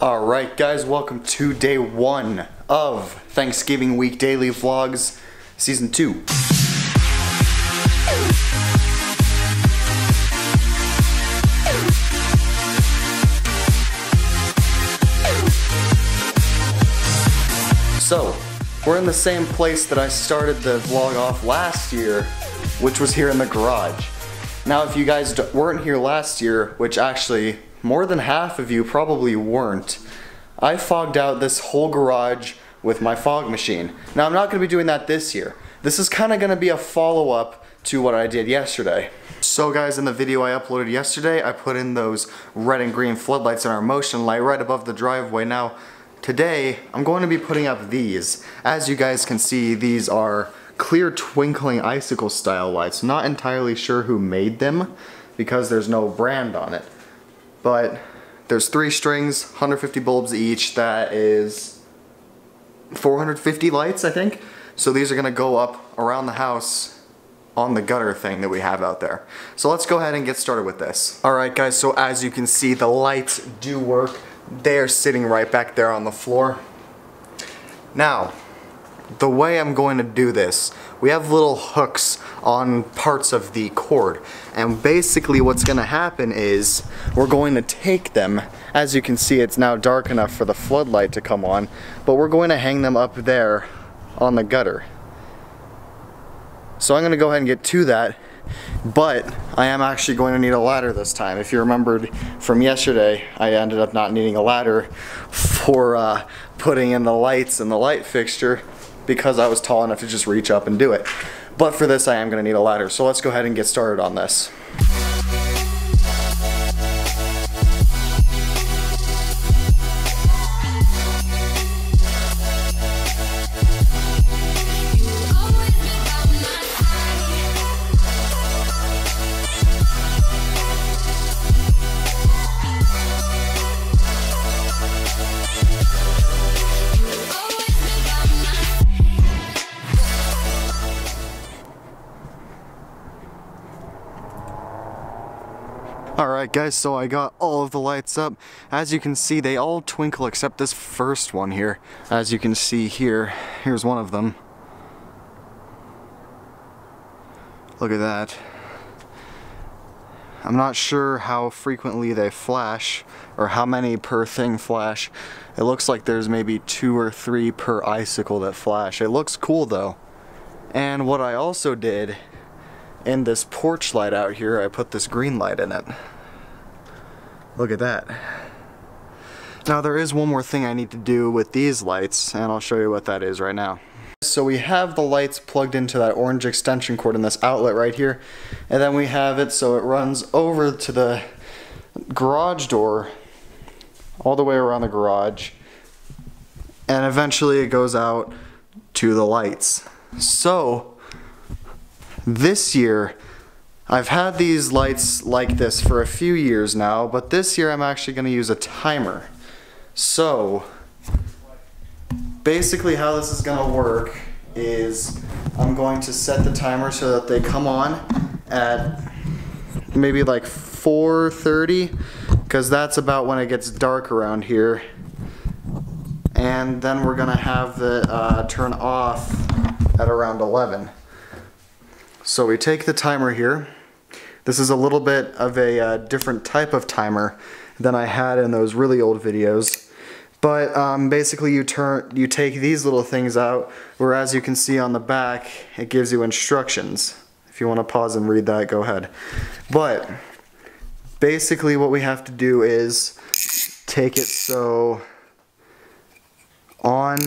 Alright guys, welcome to day 1 of Thanksgiving Week Daily Vlogs Season 2. So, we're in the same place that I started the vlog off last year, which was here in the garage. Now if you guys weren't here last year, which actually more than half of you probably weren't, I fogged out this whole garage with my fog machine. Now I'm not going to be doing that this year. This is kind of going to be a follow-up to what I did yesterday. So guys, in the video I uploaded yesterday, I put in those red and green floodlights in our motion light right above the driveway. Now today I'm going to be putting up these. As you guys can see, these are clear twinkling icicle style lights. Not entirely sure who made them because there's no brand on it. But there's 3 strings, 150 bulbs each. That is 450 lights, I think. So these are gonna go up around the house on the gutter thing that we have out there. So let's go ahead and get started with this. Alright guys, so as you can see, the lights do work. They are sitting right back there on the floor. Now, the way I'm going to do this, we have little hooks on parts of the cord, and basically what's going to happen is we're going to take them. As you can see, it's now dark enough for the floodlight to come on, but we're going to hang them up there on the gutter. So I'm going to go ahead and get to that, but I am actually going to need a ladder this time. If you remembered from yesterday, I ended up not needing a ladder for putting in the lights and the light fixture because I was tall enough to just reach up and do it. But for this I am going to need a ladder, so let's go ahead and get started on this. Alright guys, so I got all of the lights up. As you can see, they all twinkle except this first one here. As you can see here, here's one of them. Look at that. I'm not sure how frequently they flash or how many per thing flash. It looks like there's maybe 2 or 3 per icicle that flash. It looks cool though. And what I also did in this porch light out here, I put this green light in it. Look at that. Now there is one more thing I need to do with these lights, and I'll show you what that is right now. So we have the lights plugged into that orange extension cord in this outlet right here, and then we have it so it runs over to the garage door all the way around the garage, and eventually it goes out to the lights. So this year, I've had these lights like this for a few years now, but this year I'm actually going to use a timer. So, basically how this is going to work is I'm going to set the timer so that they come on at maybe like 4:30, because that's about when it gets dark around here. And then we're going to have the turn off at around 11. So we take the timer here. This is a little bit of a different type of timer than I had in those really old videos. But basically you take these little things out, where as you can see on the back, it gives you instructions. If you want to pause and read that, go ahead. But basically what we have to do is take it so on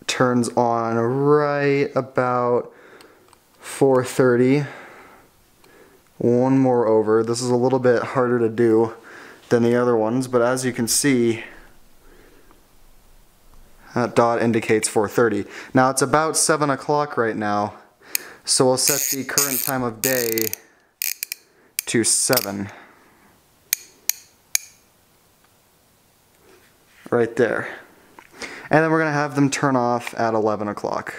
turns on right about 4:30. One more over. This is a little bit harder to do than the other ones, but as you can see, that dot indicates 4:30. Now it's about 7 o'clock right now, so we'll set the current time of day to 7. Right there. And then we're going to have them turn off at 11 o'clock.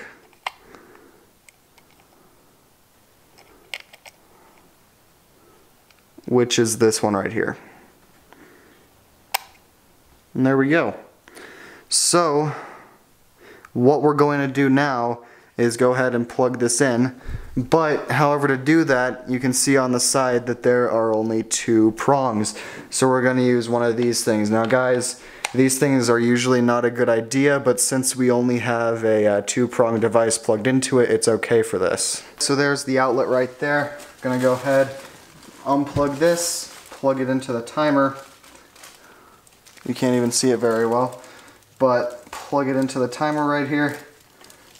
which is this one right here. And there we go. So what we're going to do now is go ahead and plug this in. But however, to do that, you can see on the side that there are only 2 prongs. So we're going to use one of these things. Now guys, these things are usually not a good idea, but since we only have a 2-prong device plugged into it, it's okay for this. So there's the outlet right there. Gonna go ahead, unplug this, plug it into the timer. You can't even see it very well, but plug it into the timer right here.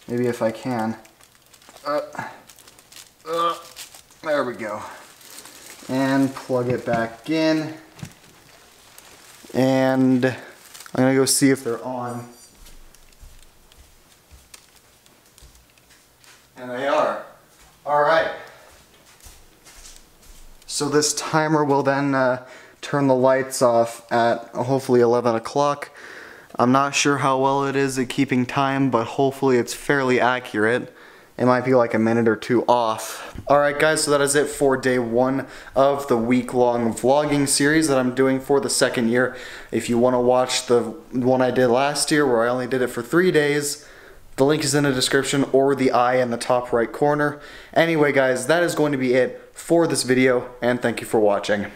Maybe if I can. There we go. And plug it back in. And I'm gonna go see if they're on. And they are. Alright. So this timer will then turn the lights off at hopefully 11 o'clock. I'm not sure how well it is at keeping time, but hopefully it's fairly accurate. It might be like a minute or 2 off. Alright guys, so that is it for day 1 of the week-long vlogging series that I'm doing for the 2nd year. If you want to watch the one I did last year where I only did it for 3 days, the link is in the description or the eye in the top right corner. Anyway guys, that is going to be it for this video, and thank you for watching.